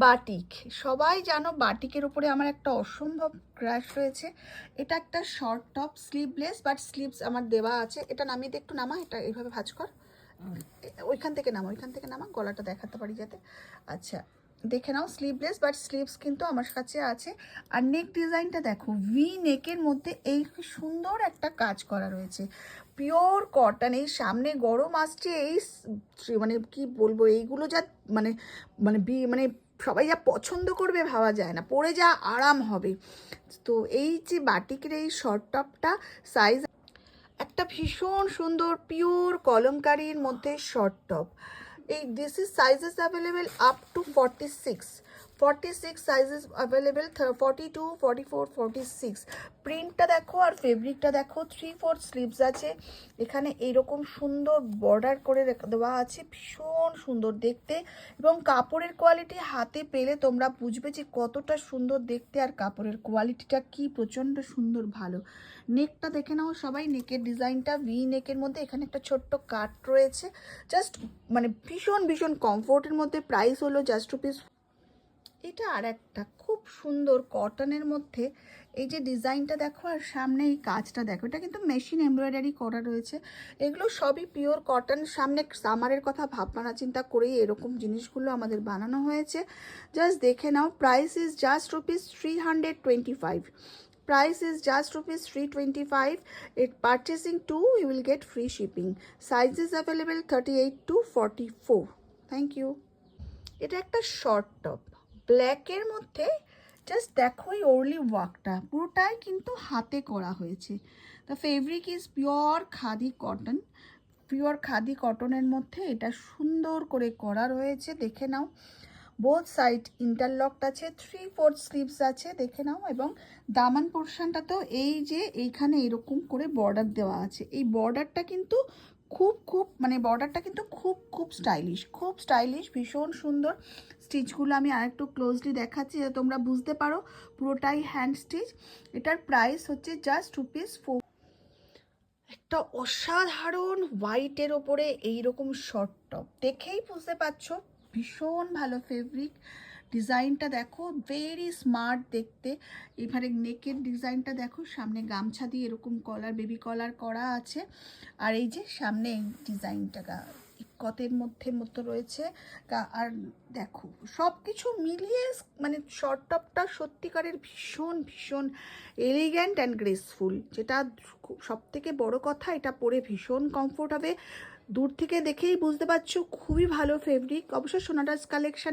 Batik, সবাই জানো বাটিকের উপরে আমার একটা অসম্ভব ক্রাশ রয়েছে। এটা একটা short top, sleeveless, but sleeves আমার দেওয়া আছে। এটা নামিয়ে দে, একটু নামা, এটা এইভাবে ভাঁজ কর, ওইখান থেকে নামা, ওইখান থেকে নামা, গলাটা দেখাতে পারি যাতে। আচ্ছা, দেখে নাও, স্লিভলেস বাট স্লিভস কিন্তু আমার কাছে আছে। আর নেক ডিজাইনটা দেখো, ভি নেকের মধ্যে এই সুন্দর একটা কাজ করা রয়েছে, পিওর কটন। এই সামনে গরম আসছে, এই মানে কি বলবো, এইগুলো যা মানে মানে মানে সবাই যা পছন্দ করবে ভাবা যায় না, পরে যা আরাম হবে। তো এই যে বাটিকের এই শর্ট টপটা সাইজ একটা ভীষণ সুন্দর পিওর কলমকারির মধ্যে শর্ট টপ। এই this is sizes available up to 46 sizes available, 42, 44, 46। প্রিন্টটা দেখো আর ফেব্রিকটা দেখো, 3/4 স্লিভস আছে। এখানে এইরকম সুন্দর বর্ডার করে দেওয়া আছে, ভীষণ সুন্দর দেখতে। এবং কাপড়ের কোয়ালিটি হাতে পেলে তোমরা বুঝবে যে কতটা সুন্দর দেখতে, আর কাপড়ের কোয়ালিটিটা কি প্রচণ্ড সুন্দর ভালো। নেকটা দেখে নাও সবাই, নেকের ডিজাইনটা ভি নেকের মধ্যে, এখানে একটা ছোট্ট কাট রয়েছে, জাস্ট মানে ভীষণ ভীষণ কমফোর্টের মধ্যে। প্রাইস হলো জাস্ট রুপিস। এটা আর একটা খুব সুন্দর কটনের মধ্যে, এই যে ডিজাইনটা দেখো আর সামনে এই কাজটা দেখো, এটা কিন্তু মেশিন এমব্রয়ডারি করা রয়েছে। এগুলো সবই পিওর কটন। সামনে সামারের কথা ভাবনা চিন্তা করেই এরকম জিনিসগুলো আমাদের বানানো হয়েছে। জাস্ট দেখে নাও, price is just rupees 325। Price is just rupees 325. It purchasing 2 you will get free shipping. Sizes available 38 to 44. Thank you. এটা একটা শর্ট টপ ব্ল্যাকের মধ্যে, জাস্ট দেখো এই ওরলি ওয়ার্কটা পুরোটাই কিন্তু হাতে করা হয়েছে। The fabric is pure khadi cotton, pure khadi কটনের মধ্যে এটা সুন্দর করে করা রয়েছে, দেখে নাও। বোথ সাইড ইন্টারলকড আছে, 3/4 স্লিভস আছে, দেখে নাও। এবং দামান পোর্শনটা তো এই যে এইখানে এরকম করে বর্ডার দেওয়া আছে, এই বর্ডারটা কিন্তু খুব মানে বর্ডারটা কিন্তু খুব স্টাইলিশ, ভীষণ সুন্দর। স্টিচগুলো আমি আরেকটু ক্লোজলি দেখাচ্ছি যাতে তোমরা বুঝতে পারো, পুরোটাই হ্যান্ড স্টিচ। এটার প্রাইস হচ্ছে জাস্ট রুপিস 4। একটা অসাধারণ হোয়াইটের ওপরে এইরকম শর্ট টপ, দেখেই বুঝতে পারছো ভীষণ ভালো ফেব্রিক। ডিজাইনটা দেখো, ভেরি স্মার্ট দেখতে। এবারে নেকের ডিজাইনটা দেখো, সামনে গামছা দিয়ে এরকম কলার, বেবি কলার করা আছে। আর এই যে সামনে এই ডিজাইনটা কতের মতো রয়েছে। আর দেখো সব কিছু মিলিয়ে মানে শর্ট টপটা সত্যিকারের ভীষণ এলিগ্যান্ট অ্যান্ড গ্রেসফুল। যেটা সব থেকে বড় কথা, এটা পরে ভীষণ কমফোর্ট হবে। দূর থেকে দেখেই বুঝতে পারছো খুবই ভালো ফেব্রিক। অবশ্য সোনাটাস কালেকশানে